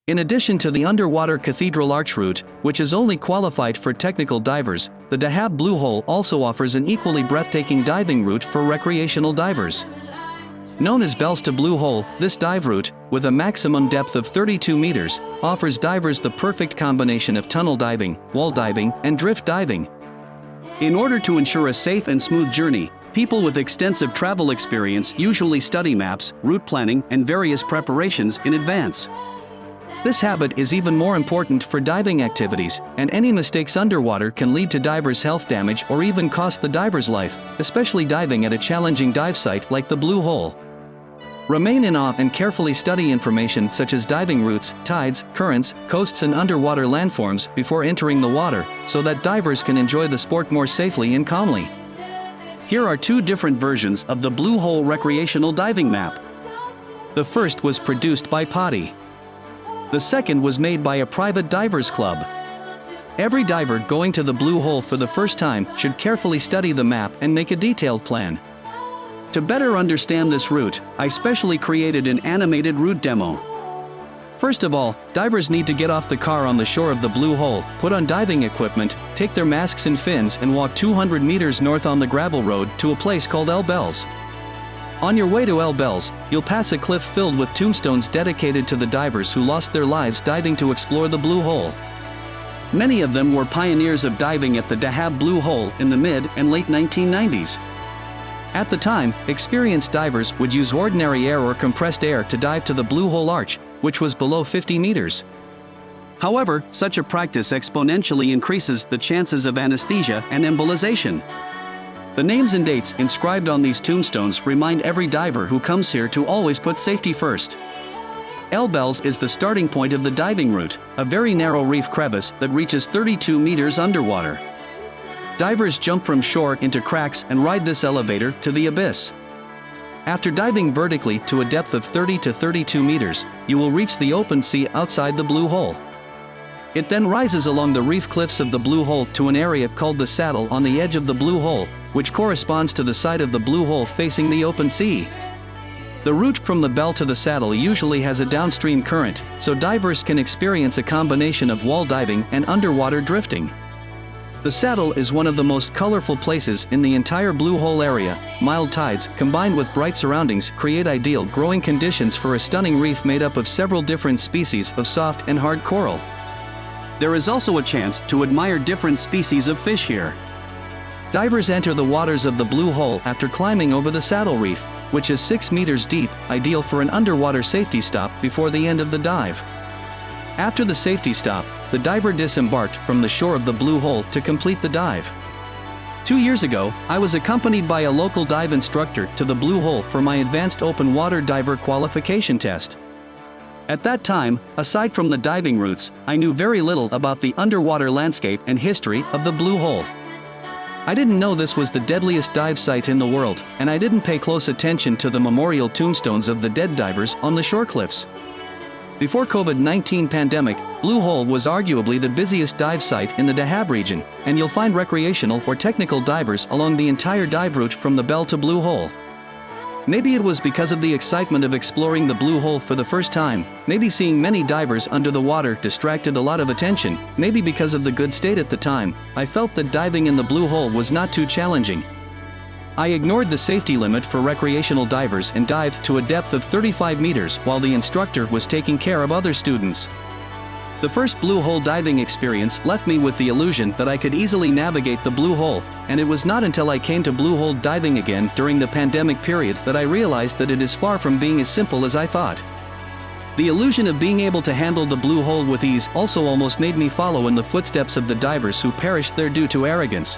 In addition to the underwater Cathedral Arch route, which is only qualified for technical divers, the Dahab Blue Hole also offers an equally breathtaking diving route for recreational divers. Known as Belzoni Blue Hole, this dive route, with a maximum depth of 32 meters, offers divers the perfect combination of tunnel diving, wall diving, and drift diving. In order to ensure a safe and smooth journey, people with extensive travel experience usually study maps, route planning, and various preparations in advance. This habit is even more important for diving activities, and any mistakes underwater can lead to divers' health damage or even cost the diver's life, especially diving at a challenging dive site like the Blue Hole. Remain in awe and carefully study information such as diving routes, tides, currents, coasts and underwater landforms before entering the water, so that divers can enjoy the sport more safely and calmly. Here are two different versions of the Blue Hole recreational diving map. The first was produced by POTI. The second was made by a private divers club. Every diver going to the Blue Hole for the first time should carefully study the map and make a detailed plan. To better understand this route, I specially created an animated route demo. First of all, divers need to get off the car on the shore of the Blue Hole, put on diving equipment, take their masks and fins and walk 200 meters north on the gravel road to a place called El Belz. On your way to El Belz, you'll pass a cliff filled with tombstones dedicated to the divers who lost their lives diving to explore the Blue Hole. Many of them were pioneers of diving at the Dahab Blue Hole in the mid and late 1990s. At the time, experienced divers would use ordinary air or compressed air to dive to the Blue Hole Arch, which was below 50 meters. However, such a practice exponentially increases the chances of anesthesia and embolization. The names and dates inscribed on these tombstones remind every diver who comes here to always put safety first. El Belz is the starting point of the diving route, a very narrow reef crevice that reaches 32 meters underwater. Divers jump from shore into cracks and ride this elevator to the abyss. After diving vertically to a depth of 30 to 32 meters, you will reach the open sea outside the Blue Hole. It then rises along the reef cliffs of the Blue Hole to an area called the Saddle on the edge of the Blue Hole, which corresponds to the side of the Blue Hole facing the open sea. The route from the bell to the saddle usually has a downstream current, so divers can experience a combination of wall diving and underwater drifting. The saddle is one of the most colorful places in the entire Blue Hole area. Mild tides, combined with bright surroundings, create ideal growing conditions for a stunning reef made up of several different species of soft and hard coral. There is also a chance to admire different species of fish here. Divers enter the waters of the Blue Hole after climbing over the saddle reef, which is 6 meters deep, ideal for an underwater safety stop before the end of the dive. After the safety stop, the diver disembarked from the shore of the Blue Hole to complete the dive. 2 years ago, I was accompanied by a local dive instructor to the Blue Hole for my advanced open water diver qualification test. At that time, aside from the diving routes, I knew very little about the underwater landscape and history of the Blue Hole. I didn't know this was the deadliest dive site in the world, and I didn't pay close attention to the memorial tombstones of the dead divers on the shore cliffs. Before COVID-19 pandemic, Blue Hole was arguably the busiest dive site in the Dahab region, and you'll find recreational or technical divers along the entire dive route from the Bell to Blue Hole. Maybe it was because of the excitement of exploring the Blue Hole for the first time, maybe seeing many divers under the water distracted a lot of attention, maybe because of the good state at the time, I felt that diving in the Blue Hole was not too challenging. I ignored the safety limit for recreational divers and dived to a depth of 35 meters while the instructor was taking care of other students. The first Blue Hole diving experience left me with the illusion that I could easily navigate the Blue Hole, and it was not until I came to Blue Hole diving again during the pandemic period that I realized that it is far from being as simple as I thought. The illusion of being able to handle the Blue Hole with ease also almost made me follow in the footsteps of the divers who perished there due to arrogance.